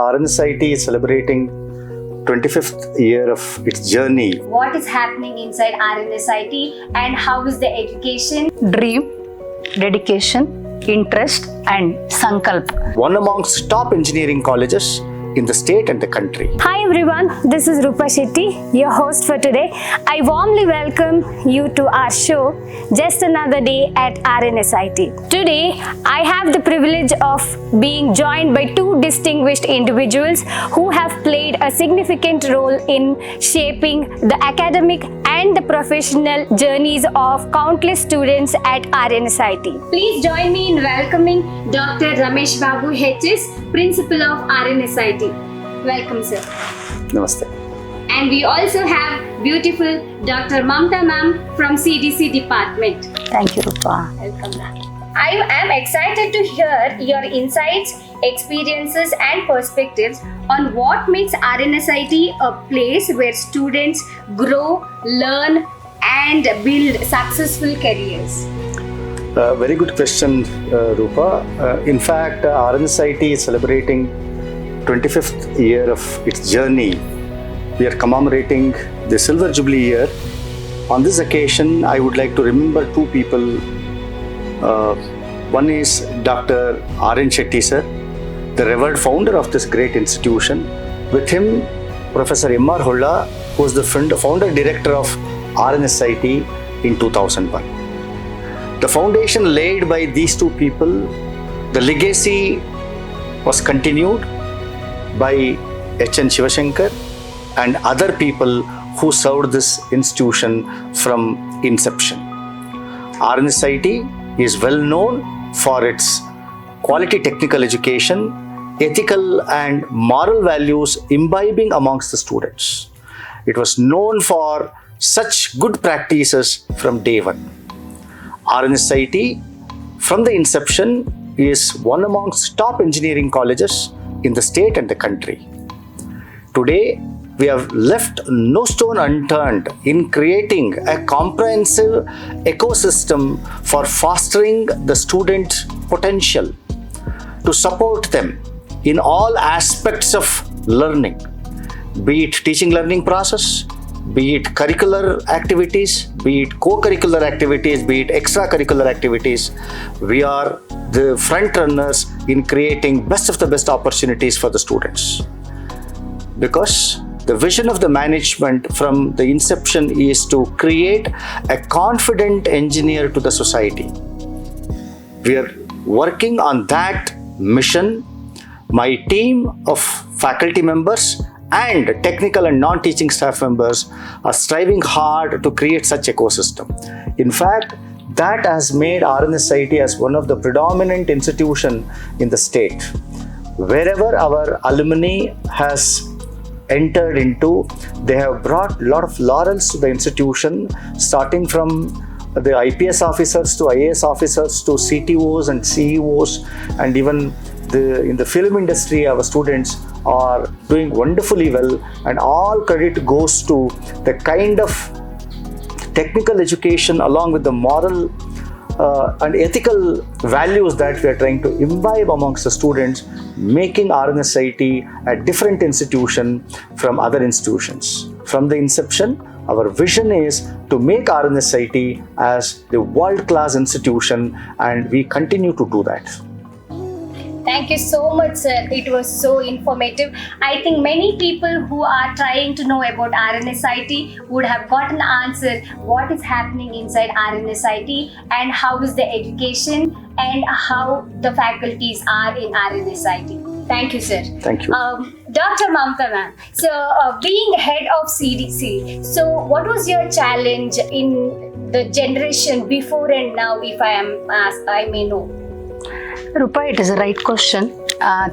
RNSIT is celebrating 25th year of its journey. What is happening inside RNSIT and how is the education? Dream, dedication, interest and sankalp. One amongst top engineering colleges in the state and the country. Hi everyone, this is Rupa Shetty, your host for today. I warmly welcome you to our show, Just Another Day at RNSIT. Today, I have the privilege of being joined by two distinguished individuals who have played a significant role in shaping the academic and the professional journeys of countless students at RNSIT. Please join me in welcoming Dr. Ramesh Babu HS, Principal of RNSIT. Welcome, sir. Namaste. And we also have beautiful Dr. Mamta ma'am from CDC department. Thank you, Rupa. Welcome, ma'am. I am excited to hear your insights, experiences and perspectives on what makes RNSIT a place where students grow, learn and build successful careers. Very good question, Rupa. In fact, RNSIT is celebrating 25th year of its journey. We are commemorating the Silver Jubilee year. On this occasion, I would like to remember two people. One is Dr. RNSIT Shetty sir, the revered founder of this great institution. With him, Professor M.R. Holla, who was the founder director of RNSIT in 2001. The foundation laid by these two people, the legacy was continued by H.N. Shivashankar and other people who served this institution from inception. RNSIT is well known for its quality technical education, ethical and moral values imbibing amongst the students. It was known for such good practices from day one. RNSIT, from the inception, is one amongst top engineering colleges in the state and the country. Today, we have left no stone unturned in creating a comprehensive ecosystem for fostering the student potential, to support them in all aspects of learning, be it teaching learning process, be it curricular activities, be it co-curricular activities, be it extracurricular activities. We are the front runners in creating best of the best opportunities for the students. Because the vision of the management from the inception is to create a confident engineer to the society. We are working on that mission. My team of faculty members and technical and non-teaching staff members are striving hard to create such ecosystem. In fact, that has made RNSIT as one of the predominant institutions in the state. Wherever our alumni has entered into, they have brought a lot of laurels to the institution, starting from the IPS officers to IAS officers to CTOs and CEOs, and even in the film industry, our students are doing wonderfully well, and all credit goes to the kind of technical education along with the moral and ethical values that we are trying to imbibe amongst the students, making RNSIT a different institution from other institutions. From the inception, our vision is to make RNSIT as the world-class institution, and we continue to do that. Thank you so much, sir. It was so informative. I think many people who are trying to know about RNSIT would have gotten answer what is happening inside RNSIT and how is the education and how the faculties are in RNSIT. Thank you, sir. Thank you. Dr. Mamta ma'am, so being head of CDC, so what was your challenge in the generation before and now, if I am asked, I may know? Rupa, it is a right question.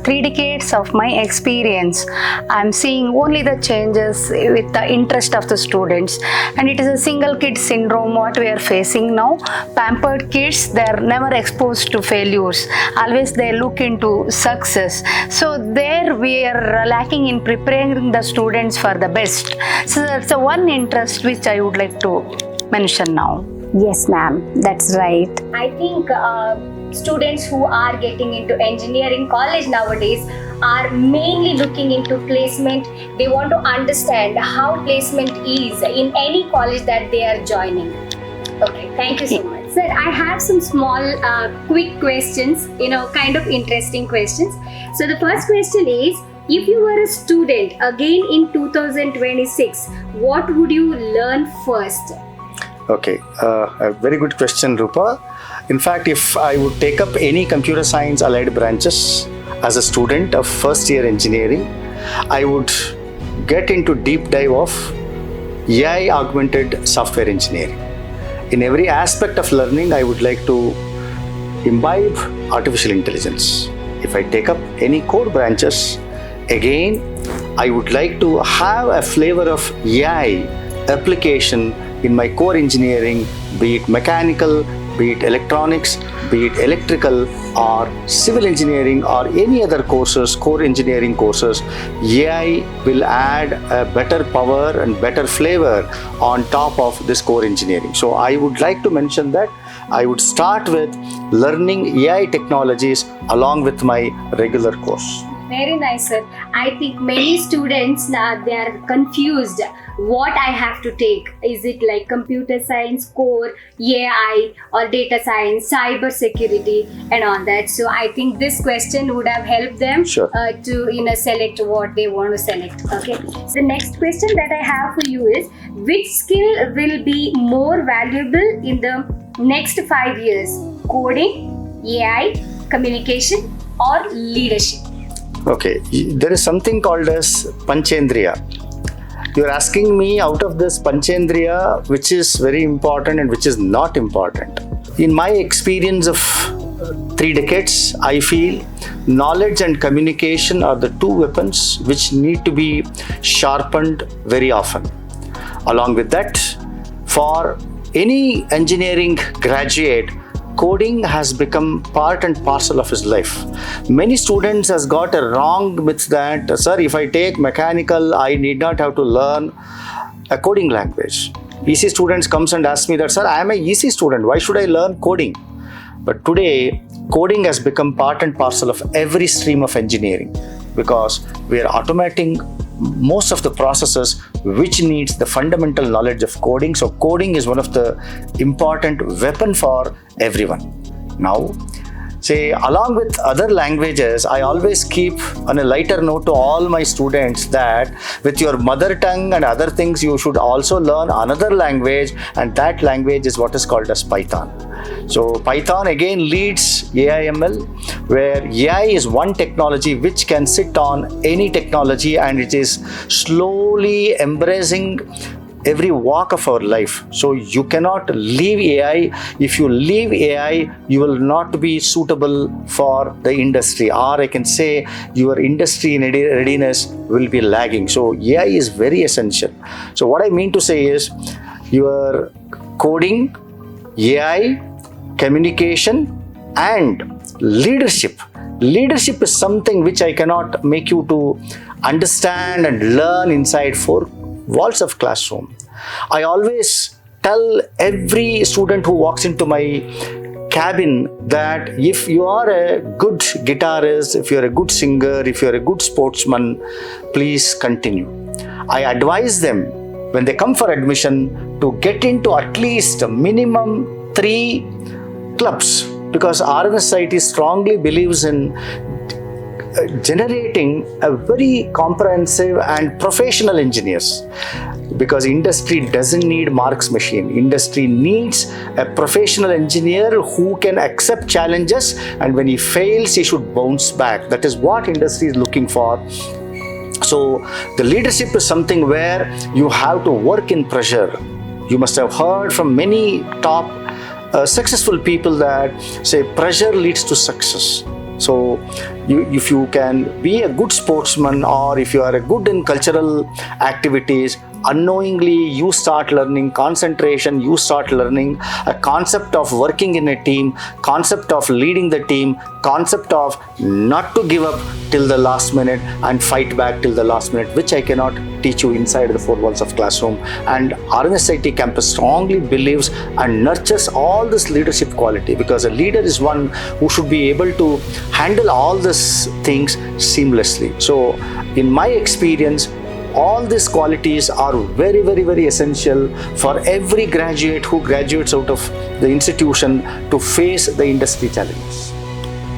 3 decades of my experience, I'm seeing only the changes with the interest of the students, and it is a single kid syndrome what we are facing now. Pampered kids, they are never exposed to failures, always they look into success. So there we are lacking in preparing the students for the best. So that's the one interest which I would like to mention now. Yes, ma'am, that's right. I think students who are getting into engineering college nowadays are mainly looking into placement. They want to understand how placement is in any college that they are joining. Okay, thank you so much. Sir, I have some small quick questions, kind of interesting questions. So the first question is, if you were a student again in 2026, what would you learn first? Okay, a very good question, Rupa. In fact, if I would take up any computer science allied branches as a student of first year engineering, I would get into deep dive of AI augmented software engineering. In every aspect of learning, I would like to imbibe artificial intelligence. If I take up any core branches, again, I would like to have a flavor of AI application in my core engineering, be it mechanical, be it electronics, be it electrical or civil engineering or any other courses, core engineering courses. AI will add a better power and better flavor on top of this core engineering. So I would like to mention that I would start with learning AI technologies along with my regular course. Very nice, sir. I think many students now they are confused what I have to take. Is it like computer science, core, AI, or data science, cyber security, and all that? So I think this question would have helped them Sure. to select what they want to select. Okay. So the next question that I have for you is, which skill will be more valuable in the next 5 years? Coding, AI, communication, or leadership? Okay, there is something called as Panchendriya. You're asking me out of this Panchendriya, which is very important and which is not important. In my experience of 3 decades, I feel knowledge and communication are the 2 weapons which need to be sharpened very often. Along with that, for any engineering graduate, coding has become part and parcel of his life. Many students has got a wrong myth that, sir, if I take mechanical, I need not have to learn a coding language. EC students comes and asks me that, sir, I am a EC student, why should I learn coding? But today, coding has become part and parcel of every stream of engineering because we are automating most of the processes which needs the fundamental knowledge of coding. So coding is one of the important weapon for everyone. Now, say along with other languages, I always keep on a lighter note to all my students that with your mother tongue and other things, you should also learn another language, and that language is what is called as Python. So Python again leads AI/ML, where AI is one technology which can sit on any technology, and it is slowly embracing every walk of our life. So you cannot leave AI. If you leave AI, you will not be suitable for the industry, or I can say your industry readiness will be lagging. So AI is very essential. So what I mean to say is your coding, AI, communication, and leadership. Leadership is something which I cannot make you to understand and learn inside 4 walls of classroom. I always tell every student who walks into my cabin that if you are a good guitarist, if you're a good singer, if you're a good sportsman, please continue. I advise them when they come for admission to get into at least a minimum 3 clubs, because RNSIT strongly believes in generating a very comprehensive and professional engineers, because industry doesn't need Marx machine. Industry needs a professional engineer who can accept challenges, and when he fails, he should bounce back. That is what industry is looking for. So the leadership is something where you have to work in pressure. You must have heard from many top successful people that say pressure leads to success. So if you can be a good sportsman, or if you are a good in cultural activities, unknowingly you start learning concentration, you start learning a concept of working in a team, concept of leading the team, concept of not to give up till the last minute and fight back till the last minute, which I cannot teach you inside the four walls of classroom. And RNSIT campus strongly believes and nurtures all this leadership quality, because a leader is one who should be able to handle all these things seamlessly. So in my experience, all these qualities are very, very, very essential for every graduate who graduates out of the institution to face the industry challenges.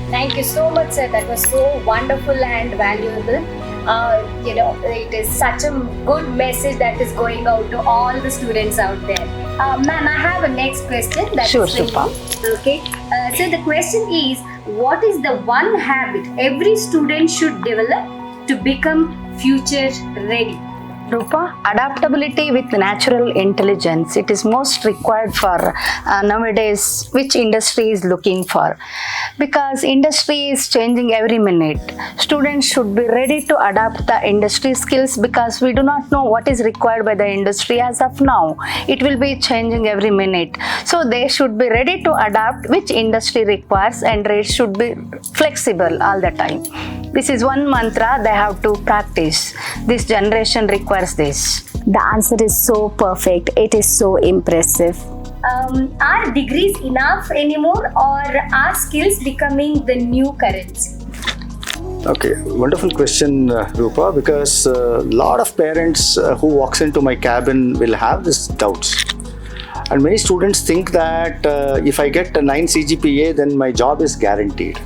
Thank you so much, sir. That was so wonderful and valuable. It is such a good message that is going out to all the students out there. Ma'am, I have a next question. Sure, Shilpa. Okay. So the question is, what is the one habit every student should develop to become future ready? Rupa, adaptability with natural intelligence, it is most required for nowadays, which industry is looking for, because industry is changing every minute. Students should be ready to adapt the industry skills, because we do not know what is required by the industry as of now. It will be changing every minute. So they should be ready to adapt which industry requires, and they should be flexible all the time. This is one mantra they have to practice. This generation requires this. The answer is so perfect. It is so impressive. Are degrees enough anymore, or are skills becoming the new currency? Okay, wonderful question, Rupa, because a lot of parents who walks into my cabin will have these doubts. And many students think that if I get a 9 CGPA, then my job is guaranteed.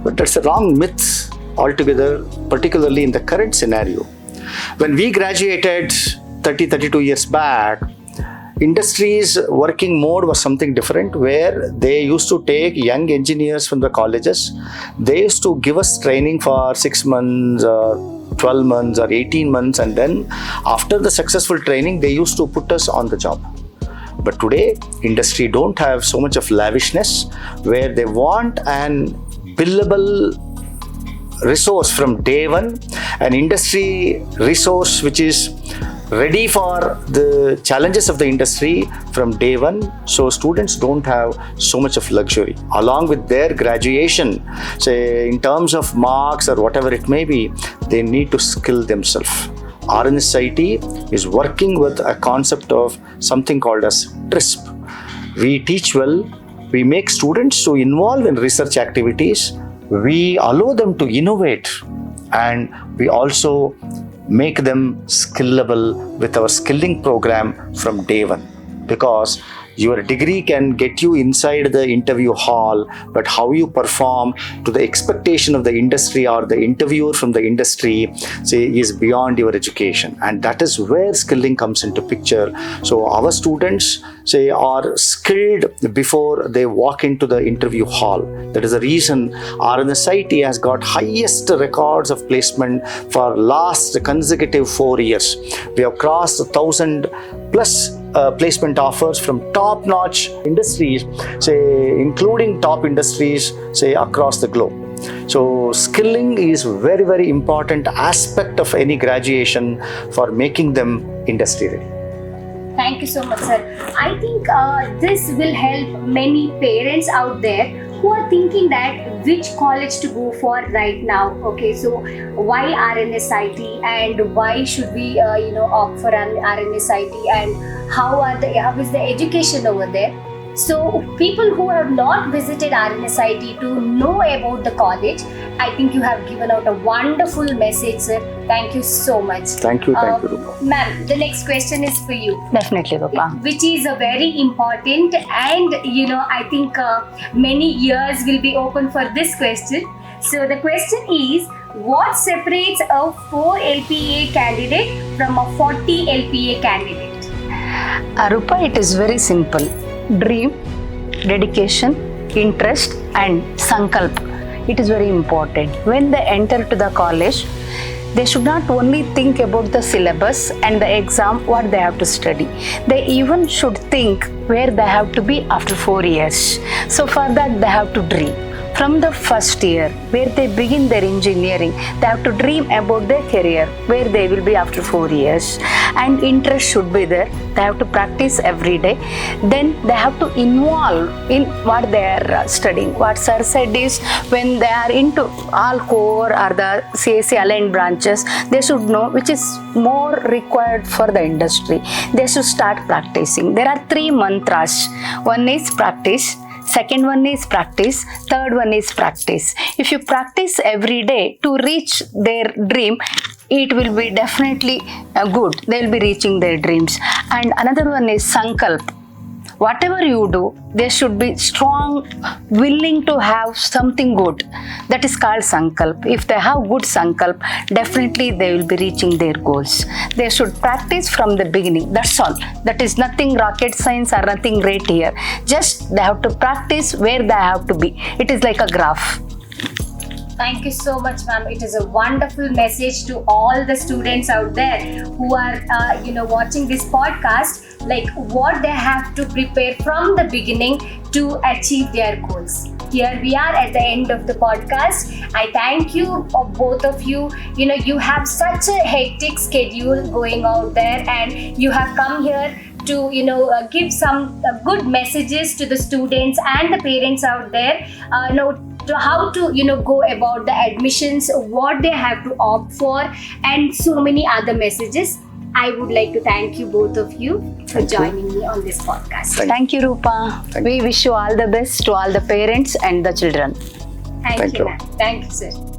But that's a wrong myth altogether, particularly in the current scenario. When we graduated 32 years back, industry's working mode was something different, where they used to take young engineers from the colleges. They used to give us training for 6 months, 12 months or 18 months, and then after the successful training, they used to put us on the job. But today, industry don't have so much of lavishness, where they want an billable resource from day one, an industry resource which is ready for the challenges of the industry from day one. So students don't have so much of luxury. Along with their graduation, say in terms of marks or whatever it may be, they need to skill themselves. RNSIT is working with a concept of something called as TRISP. We teach well, we make students to involve in research activities, we allow them to innovate, and we also make them skillable with our skilling program from day one. Because your degree can get you inside the interview hall, but how you perform to the expectation of the industry or the interviewer from the industry, say, is beyond your education. And that is where skilling comes into picture. So our students, say, are skilled before they walk into the interview hall. That is the reason RNSIT has got highest records of placement for last consecutive 4 years. We have crossed 1,000 plus placement offers from top-notch industries, say, including top industries, say, across the globe. So skilling is very, very important aspect of any graduation for making them industry ready. Thank you so much, sir. I think this will help many parents out there who are thinking that which college to go for right now. Okay, so why RNSIT, and why should we opt for an RNSIT, and how is the education over there? So people who have not visited RNSIT to know about the college, I think you have given out a wonderful message, sir. Thank you so much. Thank you, Rupa. Ma'am, the next question is for you. Definitely, Rupa. Which is a very important, and I think many ears will be open for this question. So the question is, what separates a 4 LPA candidate from a 40 LPA candidate? Rupa, it is very simple. Dream, dedication, interest and sankalp. It is very important. When they enter to the college, they should not only think about the syllabus and the exam, what they have to study. They even should think where they have to be after 4 years. So for that, they have to dream. From the first year, where they begin their engineering, they have to dream about their career, where they will be after 4 years. And interest should be there. They have to practice every day. Then they have to involve in what they are studying. What sir said is, when they are into all core or the CSC aligned branches, they should know which is more required for the industry. They should start practicing. There are 3 mantras. One is practice. Second one is practice. Third one is practice. If you practice every day to reach their dream, it will be definitely good. They will be reaching their dreams. And another one is sankalp. Whatever you do, they should be strong, willing to have something good. That is called sankalp. If they have good sankalp, definitely they will be reaching their goals. They should practice from the beginning. That's all. That is nothing rocket science or nothing great here. Just they have to practice where they have to be. It is like a graph. Thank you so much, ma'am. It is a wonderful message to all the students out there who are, watching this podcast, like what they have to prepare from the beginning to achieve their goals. Here we are at the end of the podcast. I thank you, both of you. You have such a hectic schedule going out there, and you have come here to give some good messages to the students and the parents out there. To how to go about the admissions, what they have to opt for, and so many other messages. I would like to thank you, both of you, for joining me on this podcast. Thank you, Rupa. We wish you all the best to all the parents and the children. Thank you, ma'am. Thank you, sir.